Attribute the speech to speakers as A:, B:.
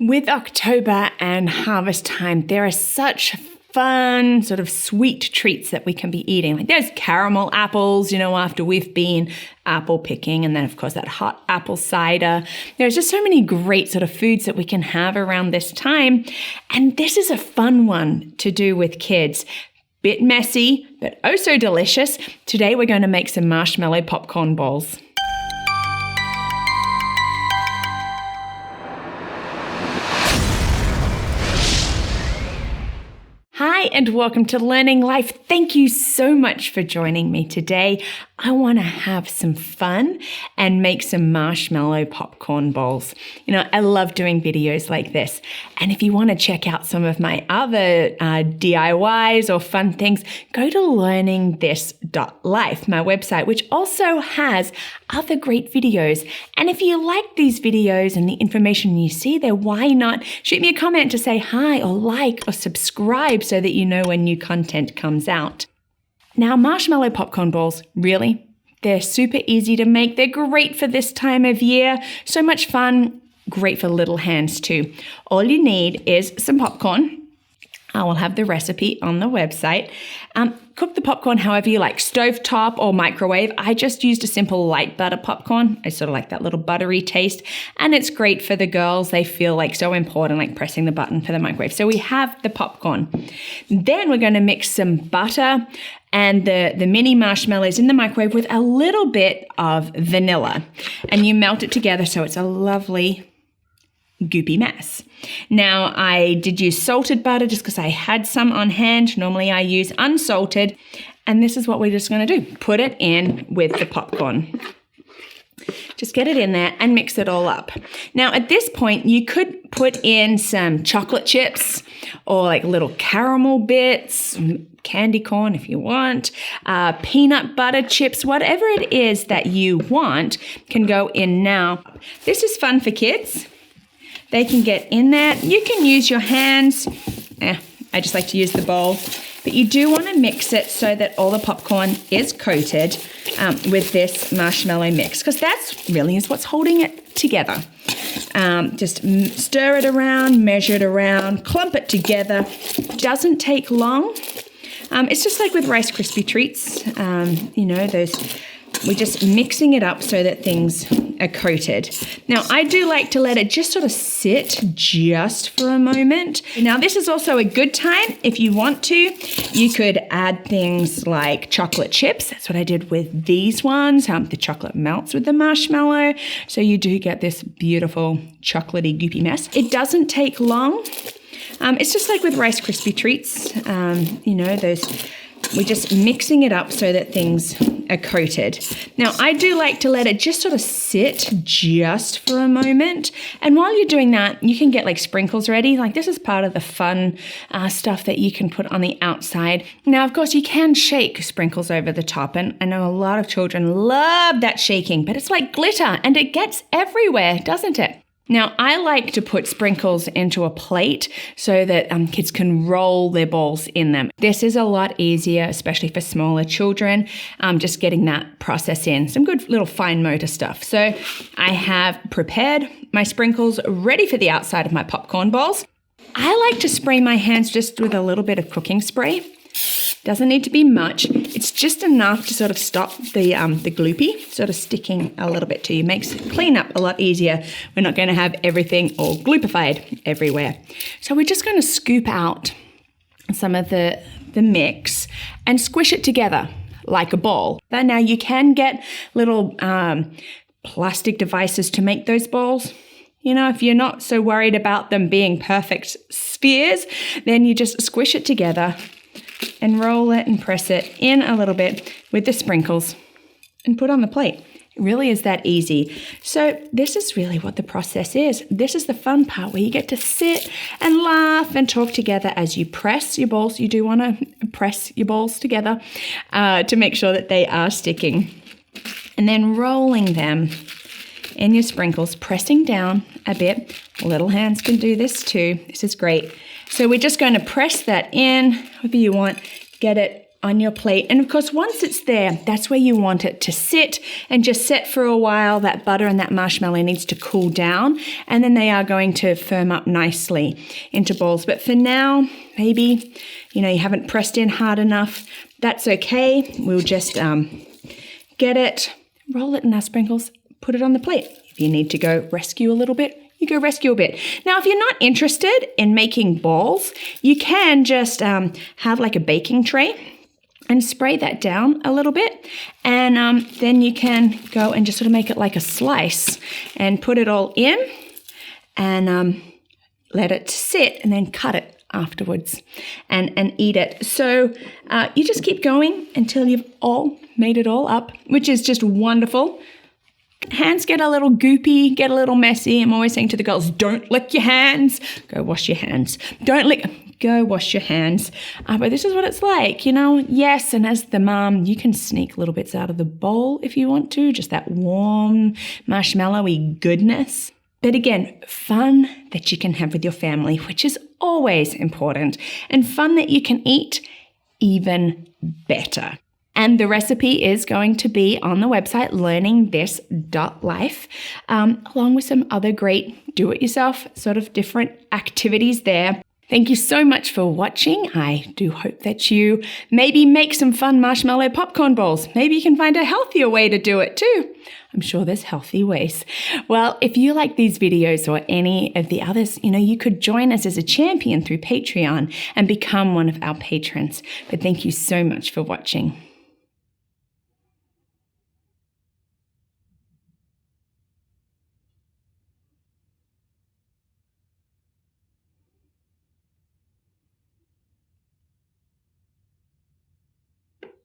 A: With October and harvest time, there are such fun sort of sweet treats that we can be eating. Like there's caramel apples, after we've been apple picking, and then of course that hot apple cider. There's just so many great sort of foods that we can have around this time. And this is a fun one to do with kids. Bit messy, but oh so delicious. Today we're going to make some marshmallow popcorn balls. Hi, and welcome to Learning Life. Thank you so much for joining me today. I want to have some fun and make some marshmallow popcorn balls. I love doing videos like this. And if you want to check out some of my other DIYs or fun things, go to learningthis.life, my website, which also has other great videos. And if you like these videos and the information you see there, why not shoot me a comment to say hi or like or subscribe so that you know when new content comes out. Now, marshmallow popcorn balls, really? They're super easy to make. They're great for this time of year. So much fun. Great for little hands too. All you need is some popcorn. I will have the recipe on the website. Cook the popcorn however you like, stovetop or microwave. I just used a simple light butter popcorn. I sort of like that little buttery taste. And it's great for the girls. They feel like so important, like pressing the button for the microwave. So we have the popcorn. Then we're going to mix some butter and the mini marshmallows in the microwave with a little bit of vanilla. And you melt it together so it's a lovely goopy mess. Now, I did use salted butter just because I had some on hand. Normally I use unsalted. And this is what we're just going to do. Put it in with the popcorn. Just get it in there and mix it all up. Now, at this point, you could put in some chocolate chips or like little caramel bits, candy corn if you want, peanut butter chips, whatever it is that you want can go in now. This is fun for kids. They can get in there. You can use your hands. I just like to use the bowl. But you do want to mix it so that all the popcorn is coated with this marshmallow mix, because that's really is what's holding it together. Just stir it around, measure it around, clump it together. Doesn't take long. It's just like with Rice Krispie treats. We're just mixing it up so that things are coated. Now, I do like to let it just sort of sit just for a moment. Now, this is also a good time if you want to. You could add things like chocolate chips. That's what I did with these ones. The chocolate melts with the marshmallow. So you do get this beautiful chocolatey goopy mess. It doesn't take long. It's just like with Rice Krispie treats. We're just mixing it up so that things are coated. Now, I do like to let it just sort of sit just for a moment. And while you're doing that, you can get like sprinkles ready. Like this is part of the fun stuff that you can put on the outside. Now, of course, you can shake sprinkles over the top. And I know a lot of children love that shaking, but it's like glitter and it gets everywhere, doesn't it? Now, I like to put sprinkles into a plate so that kids can roll their balls in them. This is a lot easier, especially for smaller children, just getting that process in. Some good little fine motor stuff. So I have prepared my sprinkles ready for the outside of my popcorn balls. I like to spray my hands just with a little bit of cooking spray. Doesn't need to be much. It's just enough to sort of stop the gloopy sort of sticking a little bit to you. Makes cleanup a lot easier. We're not going to have everything all gloopified everywhere. So we're just going to scoop out some of the mix and squish it together like a ball. But now you can get little plastic devices to make those balls. If you're not so worried about them being perfect spheres, then you just squish it together and roll it and press it in a little bit with the sprinkles and put on the plate. It really is that easy. So this is really what the process is. This is the fun part where you get to sit and laugh and talk together as you press your balls. You do want to press your balls together to make sure that they are sticking. And then rolling them in your sprinkles, pressing down a bit. Little hands can do this too. This is great. So we're just going to press that in, however you want, get it on your plate. And of course, once it's there, that's where you want it to sit and just set for a while. That butter and that marshmallow needs to cool down, and then they are going to firm up nicely into balls. But for now, maybe, you haven't pressed in hard enough. That's okay. We'll just get it, roll it in our sprinkles, put it on the plate. If you need to go rescue a little bit, you go rescue a bit. Now, if you're not interested in making balls, you can just have like a baking tray and spray that down a little bit. And then you can go and just sort of make it like a slice and put it all in and let it sit and then cut it afterwards and eat it. So you just keep going until you've all made it all up, which is just wonderful. Hands get a little goopy, get a little messy. I'm always saying to the girls, don't lick your hands. Go wash your hands. Don't lick. Go wash your hands. But this is what it's like, Yes, and as the mom, you can sneak little bits out of the bowl if you want to, just that warm, marshmallowy goodness. But again, fun that you can have with your family, which is always important, and fun that you can eat even better. And the recipe is going to be on the website, learningthis.life, along with some other great do-it-yourself sort of different activities there. Thank you so much for watching. I do hope that you maybe make some fun marshmallow popcorn balls. Maybe you can find a healthier way to do it too. I'm sure there's healthy ways. Well, if you like these videos or any of the others, you could join us as a champion through Patreon and become one of our patrons. But thank you so much for watching.